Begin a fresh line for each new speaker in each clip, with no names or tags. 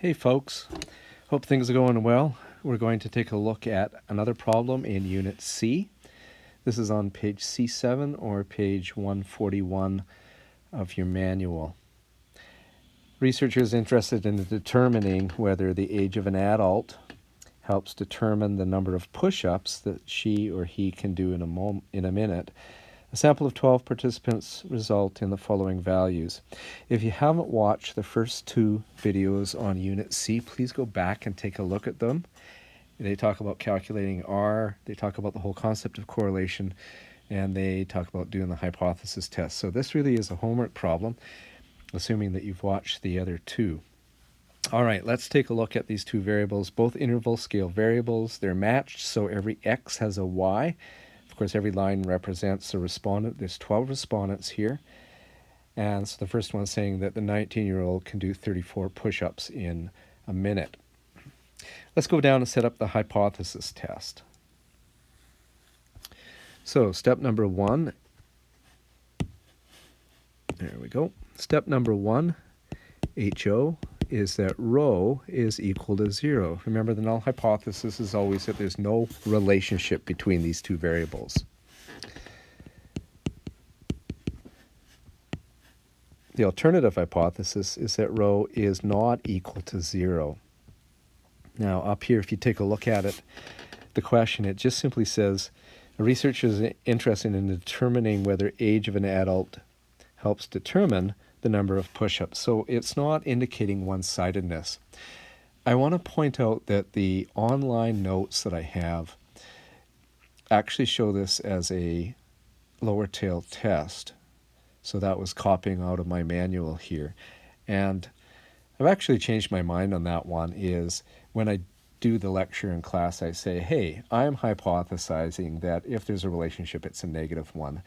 Hey folks, hope things are going well. We're going to take a look at another problem in Unit C. This is on page C7 or page 141 of your manual. Researchers interested in determining whether the age of an adult helps determine the number of push-ups that she or he can do in a minute. A sample of 12 participants result in the following values. If you haven't watched the first two videos on Unit C, please go back and take a look at them. They talk about calculating R, they talk about the whole concept of correlation, and they talk about doing the hypothesis test. So this really is a homework problem, assuming that you've watched the other two. All right, let's take a look at these two variables, both interval scale variables. They're matched, so every X has a Y. Of course, every line represents a respondent. There's 12 respondents here. And so the first one is saying that the 19-year-old can do 34 push-ups in a minute. Let's go down and set up the hypothesis test. So step number one. There we go. Step number one, HO, is that rho is equal to 0. Remember, the null hypothesis is always that there's no relationship between these two variables. The alternative hypothesis is that rho is not equal to 0. Now, up here, if you take a look at it, the question, it just simply says, a researcher is interested in determining whether age of an adult helps determine the number of push-ups. So it's not indicating one-sidedness. I want to point out that the online notes that I have actually show this as a lower tail test. So that was copying out of my manual here. And I've actually changed my mind on that one. Is when I do the lecture in class, I say, hey, I'm hypothesizing that if there's a relationship, it's a negative one.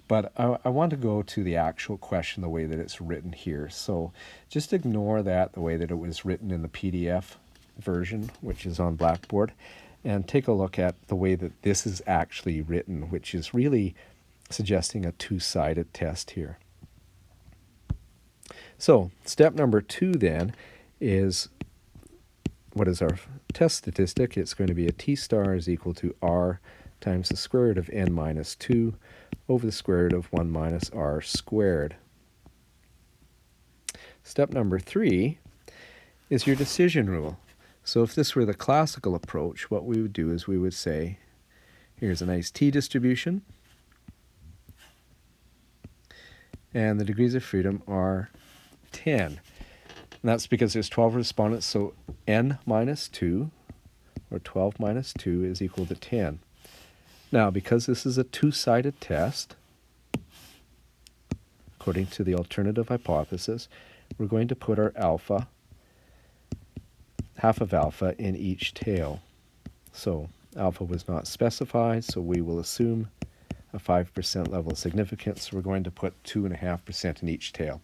But I want to go to the actual question the way that it's written here. So just ignore that the way that it was written in the PDF version, which is on Blackboard, and take a look at the way that this is actually written, which is really suggesting a two-sided test here. So step number two then is, what is our test statistic? It's going to be a T star is equal to R times the square root of n minus 2 over the square root of 1 minus r squared. Step number three is your decision rule. So if this were the classical approach, what we would do is we would say, here's a nice t distribution, and the degrees of freedom are 10. And that's because there's 12 respondents, so n minus 2, or 12 minus 2, is equal to 10. Now, because this is a two-sided test, according to the alternative hypothesis, we're going to put our alpha, half of alpha, in each tail. So alpha was not specified, so we will assume a 5% level of significance. We're going to put 2.5% in each tail.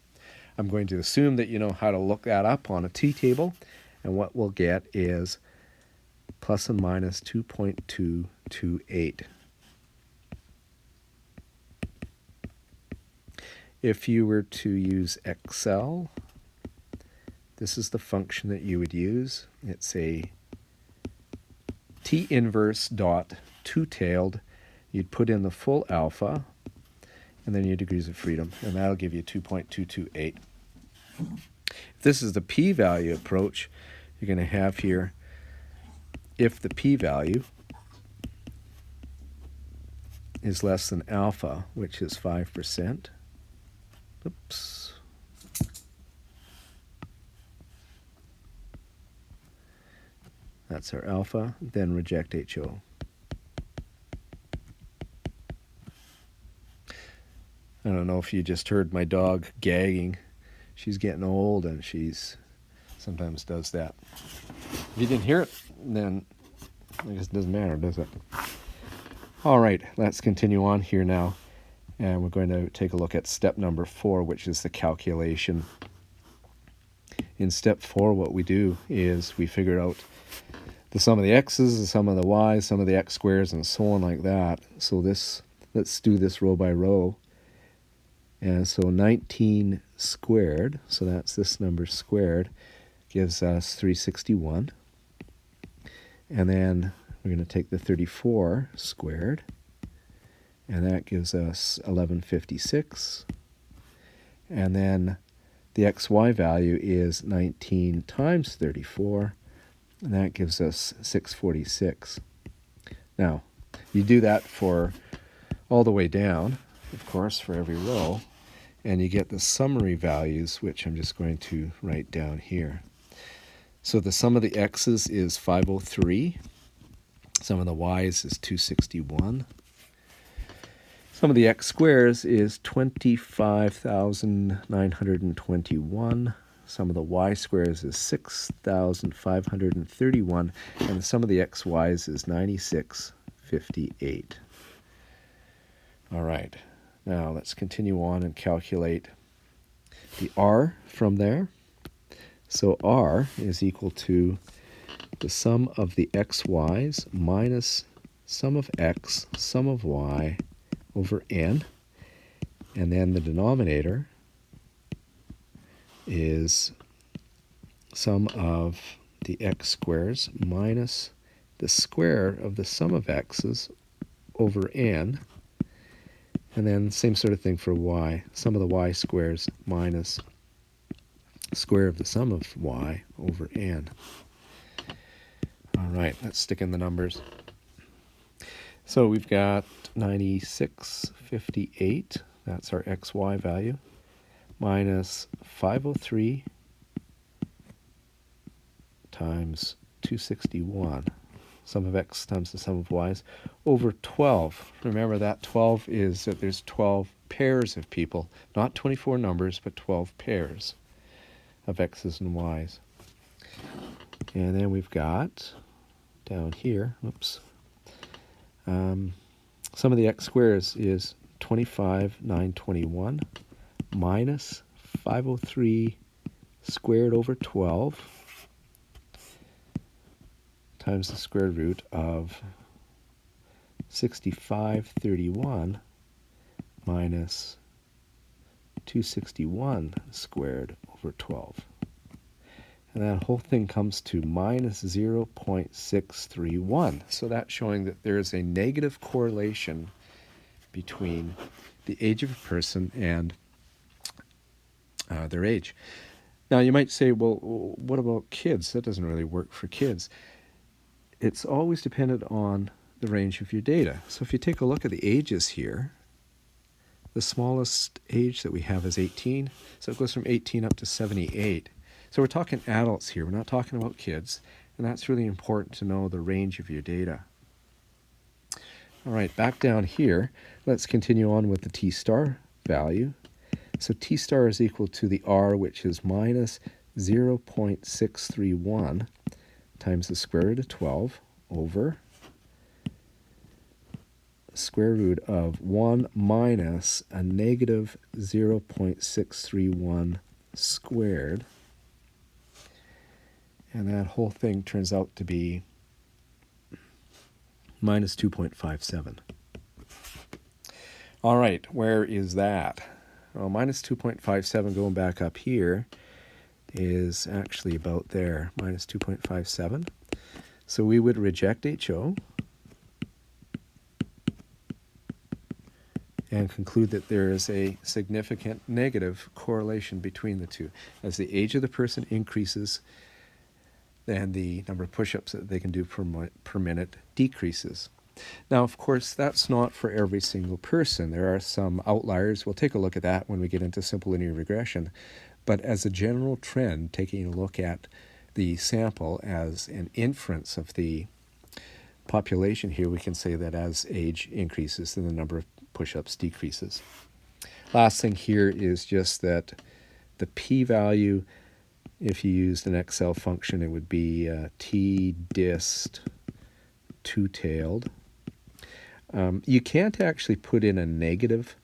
I'm going to assume that you know how to look that up on a t-table, and what we'll get is plus and minus 2.228. If you were to use Excel, this is the function that you would use. It's a t inverse dot two-tailed. You'd put in the full alpha and then your degrees of freedom, and that'll give you 2.228. If this is the p-value approach, you're going to have here, if the p-value is less than alpha, which is 5%, oops, that's our alpha, then reject HO. I don't know if you just heard my dog gagging. She's getting old and she's sometimes does that. If you didn't hear it, then I guess it doesn't matter, does it? All right, let's continue on here now. And we're going to take a look at step number 4, which is the calculation. In step 4, what we do is we figure out the sum of the x's, the sum of the y's, sum of the x squares, and so on like that. So let's do this row by row. And so 19 squared, so that's this number squared, gives us 361. And then we're going to take the 34 squared, and that gives us 1156. And then the xy value is 19 times 34, and that gives us 646. Now, you do that for all the way down, of course, for every row, and you get the summary values, which I'm just going to write down here. So the sum of the x's is 503. Sum of the y's is 261. Sum of the x squares is 25,921. Sum of the y squares is 6,531. And the sum of the xy's is 9658. All right. Now let's continue on and calculate the r from there. So r is equal to the sum of the xy's minus sum of x, sum of y, over n. And then the denominator is sum of the x squares minus the square of the sum of x's over n. And then same sort of thing for y. Sum of the y squares minus square of the sum of y over n. All right, let's stick in the numbers. So we've got 9658, that's our xy value, minus 503 times 261, sum of x times the sum of y's, over 12. Remember that 12 is that there's 12 pairs of people, not 24 numbers, but 12 pairs of x's and y's. And then we've got down here, sum of the x squares is 25,921 minus 503 squared over 12 times the square root of 6531 minus 261 squared over 12. And that whole thing comes to minus 0.631. So that's showing that there is a negative correlation between the age of a person and their age. Now you might say, well, what about kids? That doesn't really work for kids. It's always dependent on the range of your data. So if you take a look at the ages here, the smallest age that we have is 18. So it goes from 18 up to 78. So we're talking adults here, we're not talking about kids, and that's really important to know the range of your data. All right, back down here, let's continue on with the t star value. So t star is equal to the r, which is minus 0.631 times the square root of 12 over square root of 1 minus a negative 0.631 squared. And that whole thing turns out to be minus 2.57. All right, where is that? Well, minus 2.57 going back up here is actually about there, minus 2.57. So we would reject HO and conclude that there is a significant negative correlation between the two. As the age of the person increases, then the number of push-ups that they can do per minute decreases. Now, of course, that's not for every single person. There are some outliers. We'll take a look at that when we get into simple linear regression. But as a general trend, taking a look at the sample as an inference of the population here, we can say that as age increases, then the number of push-ups decreases. Last thing here is just that the p-value, if you used an Excel function, it would be t-dist two-tailed. You can't actually put in a negative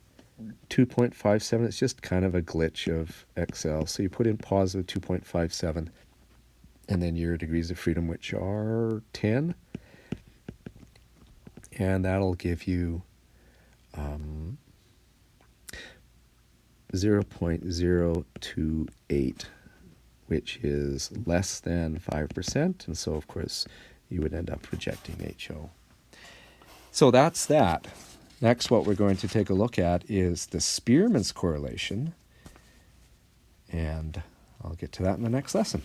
2.57. It's just kind of a glitch of Excel. So you put in positive 2.57 and then your degrees of freedom, which are 10. And that'll give you 0.028 which is less than 5%, and so of course you would end up rejecting HO. So that's that. Next, what we're going to take a look at is the Spearman's correlation, and I'll get to that in the next lesson.